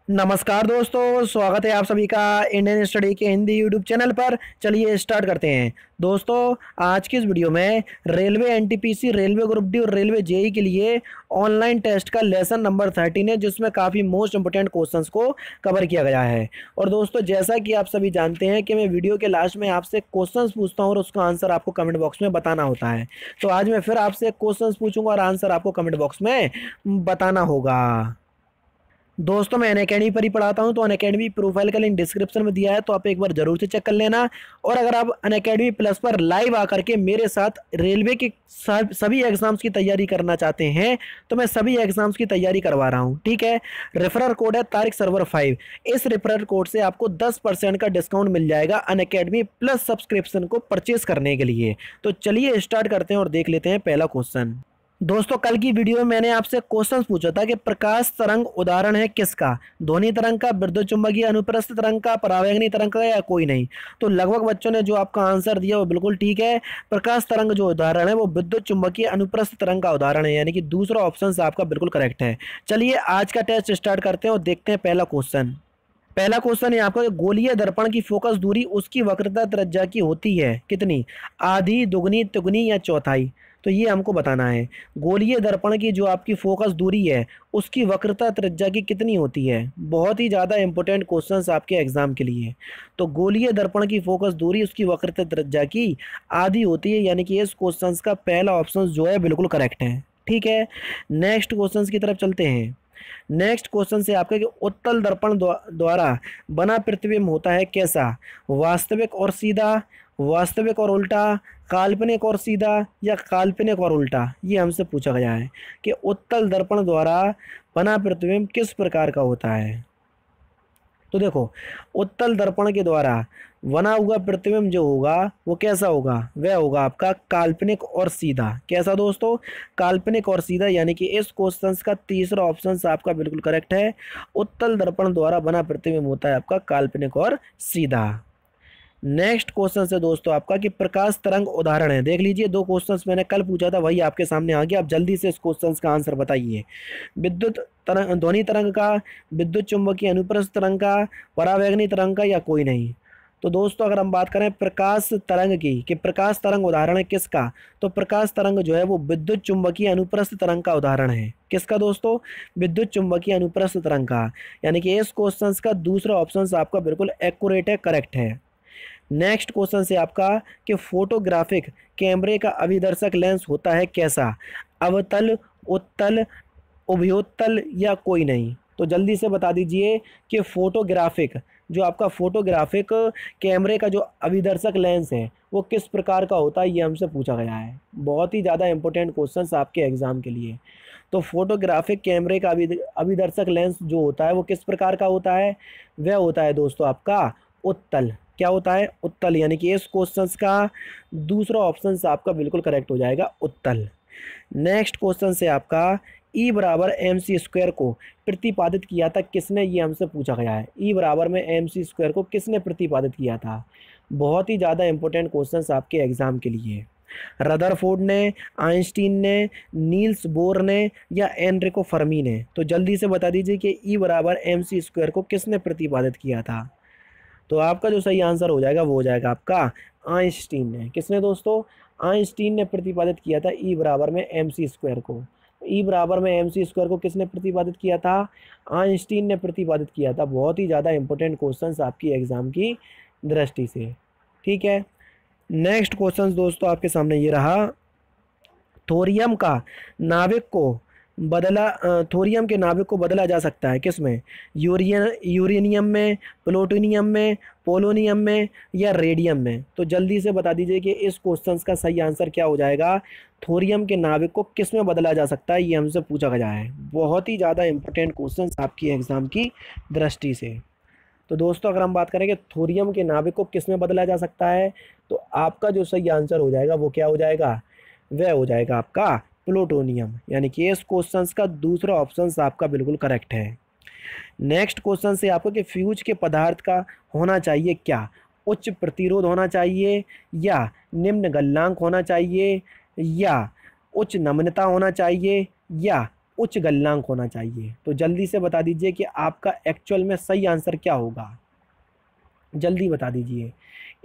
नमस्कार दोस्तों, स्वागत है आप सभी का इंडियन स्टडी के हिंदी यूट्यूब चैनल पर। चलिए स्टार्ट करते हैं। दोस्तों, आज की इस वीडियो में railway NTPC, railway group D और रेलवे जेई के लिए ऑनलाइन टेस्ट का लेसन नंबर 13 है, जिसमें काफ़ी मोस्ट इंपोर्टेंट क्वेश्चंस को कवर किया गया है। और दोस्तों, जैसा कि आप सभी जानते हैं कि मैं वीडियो के लास्ट में आपसे क्वेश्चंस पूछता हूँ और उसका आंसर आपको कमेंट बॉक्स में बताना होता है। तो आज मैं फिर आपसे क्वेश्चंस पूछूंगा और आंसर आपको कमेंट बॉक्स में बताना होगा। दोस्तों, मैं अनअकैडमी पर ही पढ़ाता हूं, तो अनअकैडमी प्रोफाइल का लिंक डिस्क्रिप्शन में दिया है, तो आप एक बार जरूर से चेक कर लेना। और अगर आप अनअकैडमी प्लस पर लाइव आकर के मेरे साथ रेलवे के सभी एग्जाम्स की तैयारी करना चाहते हैं, तो मैं सभी एग्जाम्स की तैयारी करवा रहा हूं। ठीक है, रेफरल कोड है तारिक सर्वर 5। इस रेफरल कोड से आपको 10% का डिस्काउंट मिल जाएगा अनअकैडमी प्लस सब्सक्रिप्शन को परचेस करने के लिए। तो चलिए स्टार्ट करते हैं और देख लेते हैं पहला क्वेश्चन। दोस्तों, कल की वीडियो में मैंने आपसे क्वेश्चन पूछा था कि प्रकाश तरंग उदाहरण है किसका? ध्वनि तरंग का, विद्युत चुंबकीय अनुप्रस्थ तरंग का, परावैंगनी तरंग का, या कोई नहीं। तो लगभग बच्चों ने जो आपका आंसर दिया वो बिल्कुल ठीक है। प्रकाश तरंग जो उदाहरण है वो विद्युत चुंबकीय अनुप्रस्थ तरंग का उदाहरण है, यानी कि दूसरा ऑप्शन आपका बिल्कुल करेक्ट है। चलिए आज का टेस्ट स्टार्ट करते हैं और देखते हैं पहला क्वेश्चन। पहला क्वेश्चन है आपका, गोलीय दर्पण की फोकस दूरी उसकी वक्रता त्रिज्या की होती है कितनी? आधी, दुगनी, तिगुनी या चौथाई? तो ये हमको बताना है। गोलीय दर्पण की जो आपकी फोकस दूरी है उसकी वक्रता त्रिज्या की कितनी होती है? बहुत ही ज़्यादा इंपॉर्टेंट क्वेश्चंस आपके एग्जाम के लिए। तो गोलीय दर्पण की फोकस दूरी उसकी वक्रता त्रिज्या की आधी होती है, यानी कि इस क्वेश्चन का पहला ऑप्शन जो है बिल्कुल करेक्ट है। ठीक है, नेक्स्ट क्वेश्चन की तरफ चलते हैं। नेक्स्ट क्वेश्चन से आपका कि उत्तल दर्पण द्वारा बना प्रतिबिंब होता है कैसा? वास्तविक और सीधा, वास्तविक और उल्टा, काल्पनिक और सीधा, या काल्पनिक और उल्टा? ये हमसे पूछा गया है कि उत्तल दर्पण द्वारा बना प्रतिबिंब किस प्रकार का होता है। तो देखो, उत्तल दर्पण के द्वारा बना हुआ प्रतिबिंब जो होगा वो कैसा होगा? वह होगा आपका काल्पनिक और सीधा। कैसा दोस्तों? काल्पनिक और सीधा, यानी कि इस क्वेश्चन का तीसरा ऑप्शन आपका बिल्कुल करेक्ट है। उत्तल दर्पण द्वारा बना प्रतिबिंब होता है आपका काल्पनिक और सीधा। नेक्स्ट क्वेश्चन से दोस्तों आपका कि प्रकाश तरंग उदाहरण है। देख लीजिए, दो क्वेश्चंस मैंने कल पूछा था वही आपके सामने आ गया। आप जल्दी से इस क्वेश्चन का आंसर बताइए। विद्युत तरंग, ध्वनि तरंग का, विद्युत चुंबकीय अनुप्रस्थ तरंग का, परावैंगनी तरंग का, या कोई नहीं? तो दोस्तों, अगर हम बात करें प्रकाश तरंग की कि प्रकाश तरंग उदाहरण है किसका, तो प्रकाश तरंग जो है वो विद्युत चुंबकीय अनुप्रस्थ तरंग का उदाहरण है। किसका दोस्तों? विद्युत चुंबकीय अनुप्रस्थ तरंग का, यानी कि इस क्वेश्चन का दूसरा ऑप्शन आपका बिल्कुल एक्यूरेट है, करेक्ट है। नेक्स्ट क्वेश्चन से आपका कि फोटोग्राफिक कैमरे का अभिदर्शक लेंस होता है कैसा? अवतल, उत्तल, उभयोत्तल, या कोई नहीं? तो जल्दी से बता दीजिए कि फोटोग्राफिक, जो आपका फोटोग्राफिक कैमरे का जो अभिदर्शक लेंस है वो किस प्रकार का होता है, ये हमसे पूछा गया है। बहुत ही ज़्यादा इंपॉर्टेंट क्वेश्चन आपके एग्जाम के लिए। तो फोटोग्राफिक कैमरे का अभिदर्शक लेंस जो होता है वो किस प्रकार का होता है? वह होता है दोस्तों आपका उत्तल। क्या होता है? उत्तल, यानी कि इस क्वेश्चन का दूसरा ऑप्शन आपका बिल्कुल करेक्ट हो जाएगा, उत्तल। नेक्स्ट क्वेश्चन से आपका E बराबर mc² को प्रतिपादित किया था किसने, ये हमसे पूछा गया है। E बराबर में mc² को किसने प्रतिपादित किया था? बहुत ही ज़्यादा इंपॉर्टेंट क्वेश्चंस आपके एग्जाम के लिए। रदरफोर्ड ने, आइंस्टीन ने, नील्स बोर ने, या एनरिको फर्मी ने? तो जल्दी से बता दीजिए कि E बराबर mc² को किसने प्रतिपादित किया था। तो आपका जो सही आंसर हो जाएगा वो हो जाएगा आपका आइंस्टीन ने। किसने दोस्तों? आइंस्टीन ने प्रतिपादित किया था E बराबर में mc² को। E बराबर में mc² को किसने प्रतिपादित किया था? आइंस्टीन ने प्रतिपादित किया था। बहुत ही ज़्यादा इंपॉर्टेंट क्वेश्चंस आपकी एग्जाम की दृष्टि से। ठीक है, नेक्स्ट क्वेश्चन दोस्तों आपके सामने ये रहा। थोरियम का नाभिक को थोरियम के नाभिक को बदला जा सकता है किसमें? यूरेनियम में, प्लूटोनियम में, पोलोनियम में, या रेडियम में? तो जल्दी से बता दीजिए कि इस क्वेश्चन का सही आंसर क्या हो जाएगा। थोरियम के नाभिक को किस में बदला जा सकता है, ये हमसे पूछा गया है। बहुत ही ज़्यादा इंपॉर्टेंट क्वेश्चन आपकी एग्जाम की दृष्टि से। तो दोस्तों, अगर हम बात करें कि थोरियम के नाभिक को किस में बदला जा सकता है, तो आपका जो सही आंसर हो जाएगा वो क्या हो जाएगा? वह हो जाएगा आपका प्लूटोनियम, यानी कि इस क्वेश्चन का दूसरा ऑप्शन आपका बिल्कुल करेक्ट है। नेक्स्ट क्वेश्चन से आपको कि फ्यूज के पदार्थ का होना चाहिए क्या? उच्च प्रतिरोध होना चाहिए, या निम्न गलनांक होना चाहिए, या उच्च नम्रता होना चाहिए, या उच्च गलनांक होना चाहिए। तो जल्दी से बता दीजिए कि आपका एक्चुअल में सही आंसर क्या होगा, जल्दी बता दीजिए।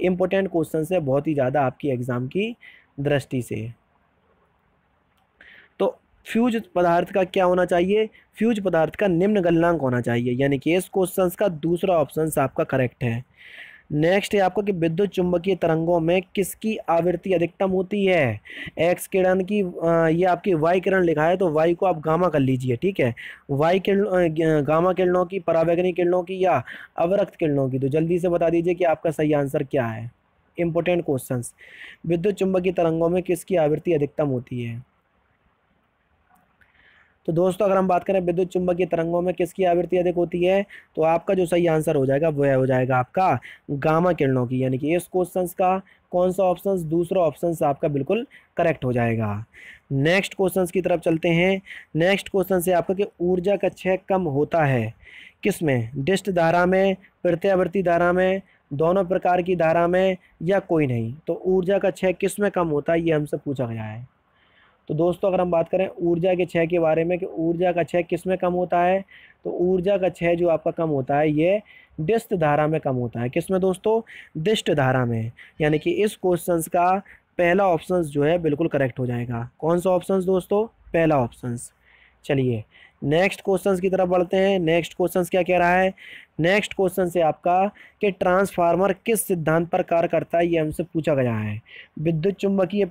इम्पोर्टेंट क्वेश्चन है बहुत ही ज़्यादा आपकी एग्ज़ाम की दृष्टि से। तो फ्यूज पदार्थ का क्या होना चाहिए, फ्यूज पदार्थ का निम्न गलनांक होना चाहिए, यानी कि इस क्वेश्चन का दूसरा ऑप्शन आपका करेक्ट है। नेक्स्ट है आपको कि विद्युत चुंबकीय तरंगों में किसकी आवृत्ति अधिकतम होती है। एक्स किरण की ये आपकी वाई किरण लिखा है, तो वाई को आप गामा कर लीजिए, ठीक है। वाई किरण गामा किरणों की, परावैंगनी किरणों की या अवरक्त किरणों की। तो जल्दी से बता दीजिए कि आपका सही आंसर क्या है। इंपॉर्टेंट क्वेश्चंस, विद्युत चुंबकीय तरंगों में किसकी आवृत्ति अधिकतम होती है। तो दोस्तों अगर हम बात करें विद्युत चुंबकीय तरंगों में किसकी आवृत्ति अधिक होती है, तो आपका जो सही आंसर हो जाएगा वह हो जाएगा आपका गामा किरणों की, यानी कि इस क्वेश्चन का कौन सा ऑप्शन, दूसरा ऑप्शन आपका बिल्कुल करेक्ट हो जाएगा। नेक्स्ट क्वेश्चन की तरफ चलते हैं। नेक्स्ट क्वेश्चन से आपका कि ऊर्जा का क्षय कम होता है किसमें, डिस्ट धारा में, प्रत्यावर्ती धारा में, दोनों प्रकार की धारा में, या कोई नहीं। तो ऊर्जा का क्षय किस में कम होता है, ये हमसे पूछा गया है। तो दोस्तों अगर हम बात करें ऊर्जा के क्षय के बारे में कि ऊर्जा का क्षय किस में कम होता है, तो ऊर्जा का क्षय जो आपका कम होता है ये डिस्ट धारा में कम होता है। किस में दोस्तों, डिस्ट धारा में, यानी कि इस क्वेश्चन का पहला ऑप्शन जो है बिल्कुल करेक्ट हो जाएगा। कौन सा ऑप्शन दोस्तों, पहला ऑप्शन। चलिए नेक्स्ट क्वेश्चन की तरफ बढ़ते हैं। नेक्स्ट क्वेश्चन क्या कह रहा है, नेक्स्ट क्वेश्चन से आपका कि ट्रांसफार्मर किस सिद्धांत पर कार्य करता है, ये हमसे पूछा गया है। विद्युत चुंबकीय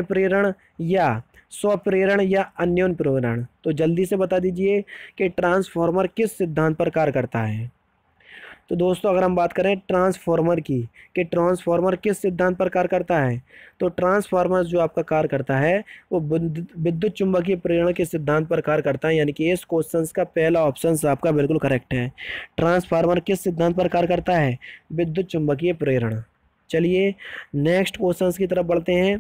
प्रेरण या स्वप्रेरण या अन्योन्य प्रेरण। तो जल्दी से बता दीजिए कि ट्रांसफार्मर किस सिद्धांत पर कार्य करता है। तो दोस्तों अगर हम बात करें ट्रांसफार्मर की कि ट्रांसफार्मर किस सिद्धांत पर कार्य करता है, तो ट्रांसफार्मर जो आपका कार्य करता है वो विद्युत चुंबकीय प्रेरण के सिद्धांत पर कार्य करता है, यानी कि इस क्वेश्चन का पहला ऑप्शन आपका बिल्कुल करेक्ट है। ट्रांसफार्मर किस सिद्धांत पर कार्य करता है, विद्युत चुंबकीय प्रेरण। चलिए नेक्स्ट क्वेश्चन की तरफ बढ़ते हैं।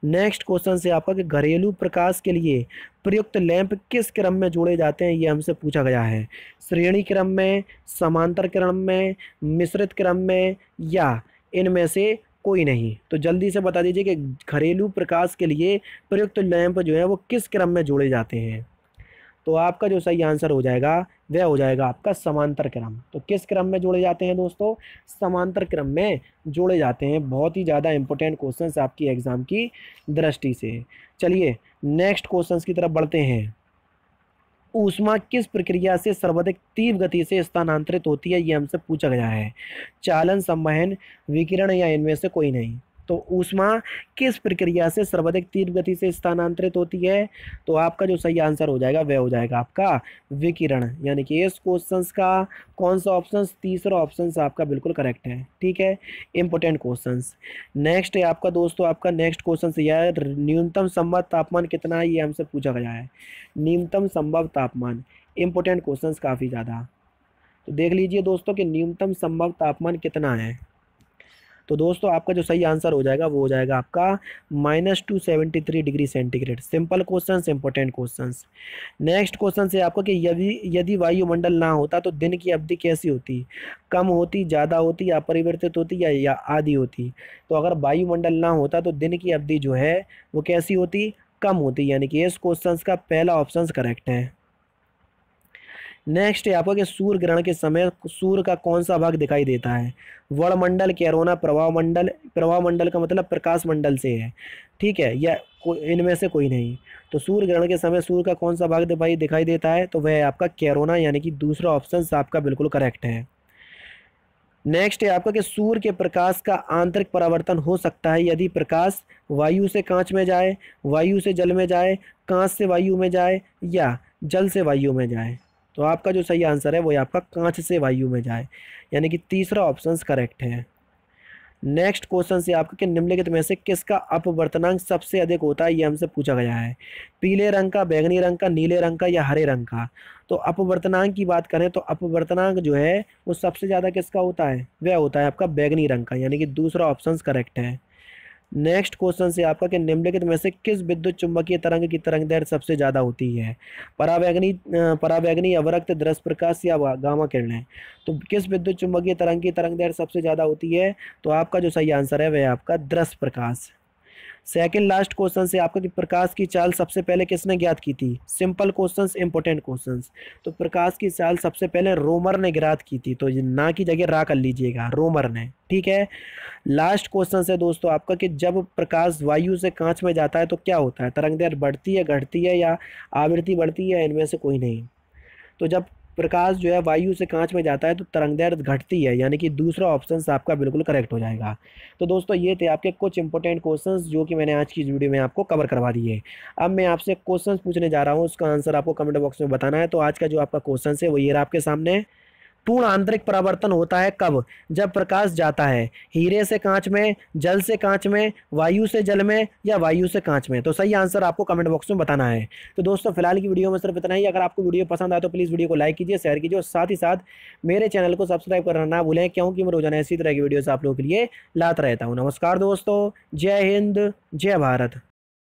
नेक्स्ट क्वेश्चन से आपका कि घरेलू प्रकाश के लिए प्रयुक्त लैंप किस क्रम में जोड़े जाते हैं, ये हमसे पूछा गया है। श्रेणी क्रम में, समांतर क्रम में, मिश्रित क्रम में, या इनमें से कोई नहीं। तो जल्दी से बता दीजिए कि घरेलू प्रकाश के लिए प्रयुक्त लैंप जो है वो किस क्रम में जोड़े जाते हैं। तो आपका जो सही आंसर हो जाएगा वह हो जाएगा आपका समांतर क्रम। तो किस क्रम में जोड़े जाते हैं दोस्तों, समांतर क्रम में जोड़े जाते हैं। बहुत ही ज़्यादा इंपॉर्टेंट क्वेश्चंस आपकी एग्जाम की दृष्टि से। चलिए नेक्स्ट क्वेश्चंस की तरफ बढ़ते हैं। ऊष्मा किस प्रक्रिया से सर्वाधिक तीव्र गति से स्थानांतरित होती है, ये हमसे पूछा गया है। चालन, संवहन, विकिरण, या इनमें से कोई नहीं। तो ऊष्मा किस प्रक्रिया से सर्वाधिक तीव्र गति से स्थानांतरित होती है, तो आपका जो सही आंसर हो जाएगा वह हो जाएगा आपका विकिरण, यानी कि इस क्वेश्चन का कौन सा ऑप्शन, तीसरा ऑप्शन आपका बिल्कुल करेक्ट है। ठीक है, इंपॉर्टेंट क्वेश्चन। नेक्स्ट है आपका दोस्तों, आपका नेक्स्ट क्वेश्चन यह है, न्यूनतम संभव तापमान कितना है, ये हमसे पूछा गया है। न्यूनतम संभव तापमान, इंपॉर्टेंट क्वेश्चन काफ़ी ज़्यादा। तो देख लीजिए दोस्तों कि न्यूनतम संभव तापमान कितना है। तो दोस्तों आपका जो सही आंसर हो जाएगा वो हो जाएगा आपका -273 degree centigrade. Simple question, important question. Next question से आपका कि यदि वायुमंडल ना होता तो दिन की अवधि कैसी होती, कम होती, ज़्यादा होती, अपरिवर्तित होती, या आधी होती। तो अगर वायुमंडल ना होता तो दिन की अवधि जो है वो कैसी होती, कम होती, यानी कि इस क्वेश्चन का पहला ऑप्शन करेक्ट है। नेक्स्ट है आपका कि सूर्य ग्रहण के समय सूर्य का कौन सा भाग दिखाई देता है। वर्णमंडल, कैरोना, प्रभाव मंडल। प्रभाव मंडल का मतलब प्रकाश मंडल से है, ठीक है, या इनमें से कोई नहीं। तो सूर्य ग्रहण के समय सूर्य का कौन सा भाग दिखाई देता है, तो वह है आपका कैरोना, यानी कि दूसरा ऑप्शन आपका बिल्कुल करेक्ट है। नेक्स्ट है आपका कि सूर्य के प्रकाश का आंतरिक परावर्तन हो सकता है यदि प्रकाश वायु से कांच में जाए, वायु से जल में जाए, कांच से वायु में जाए, या जल से वायु में जाए। तो आपका जो सही आंसर है वो आपका कांच से वायु में जाए, यानी कि तीसरा ऑप्शन करेक्ट है। नेक्स्ट क्वेश्चन से आपका कि निम्नलिखित में से किसका अपवर्तनांक सबसे अधिक होता है, ये हमसे पूछा गया है। पीले रंग का, बैंगनी रंग का, नीले रंग का, या हरे रंग का। तो अपवर्तनांक की बात करें तो अपवर्तनांक जो है वो सबसे ज़्यादा किसका होता है, वह होता है आपका बैंगनी रंग का, यानी कि दूसरा ऑप्शन करेक्ट है। नेक्स्ट क्वेश्चन से आपका कि निम्नलिखित में से किस विद्युत चुंबकीय तरंग की तरंग दैर्ध्य सबसे ज़्यादा होती है। परावैंगनी, अवरक्त, दृश्य प्रकाश, या गामा किरणें। तो किस विद्युत चुंबकीय तरंग की तरंग दैर्ध्य सबसे ज़्यादा होती है, तो आपका जो सही आंसर है वह आपका दृश्य प्रकाश। सेकंड लास्ट क्वेश्चन से आपका कि प्रकाश की चाल सबसे पहले किसने ज्ञात की थी। Simple questions, important questions. तो प्रकाश की चाल सबसे पहले रोमर ने ज्ञात की थी, तो ना की जगह रा कर लीजिएगा, रोमर ने। ठीक है। लास्ट क्वेश्चन है दोस्तों आपका कि जब प्रकाश वायु से कांच में जाता है तो क्या होता है। तरंग दैर्ध्य बढ़ती है, घटती है, या आवृत्ति बढ़ती है, इनमें से कोई नहीं। तो जब प्रकाश जो है वायु से कांच में जाता है तो तरंगदैर्ध्य घटती है, यानी कि दूसरा ऑप्शन आपका बिल्कुल करेक्ट हो जाएगा। तो दोस्तों ये थे आपके कुछ इंपॉर्टेंट क्वेश्चंस जो कि मैंने आज की इस वीडियो में आपको कवर करवा दिए। अब मैं आपसे क्वेश्चंस पूछने जा रहा हूँ, उसका आंसर आपको कमेंट बॉक्स में बताना है। तो आज का जो आपका क्वेश्चन है वो ये रहा आपके सामने। पूर्ण आंतरिक परावर्तन होता है कब। जब प्रकाश जाता है हीरे से कांच में, जल से कांच में, वायु से जल में, या वायु से कांच में। तो सही आंसर आपको कमेंट बॉक्स में बताना है। तो दोस्तों फिलहाल की वीडियो में सिर्फ इतना ही। अगर आपको वीडियो पसंद आए तो प्लीज़ वीडियो को लाइक कीजिए, शेयर कीजिए और साथ ही साथ मेरे चैनल को सब्सक्राइब करना ना भूलें, क्योंकि मैं रोजाना इसी तरह की वीडियोस आप लोगों के लिए लाता रहता हूँ। नमस्कार दोस्तों, जय हिंद, जय भारत।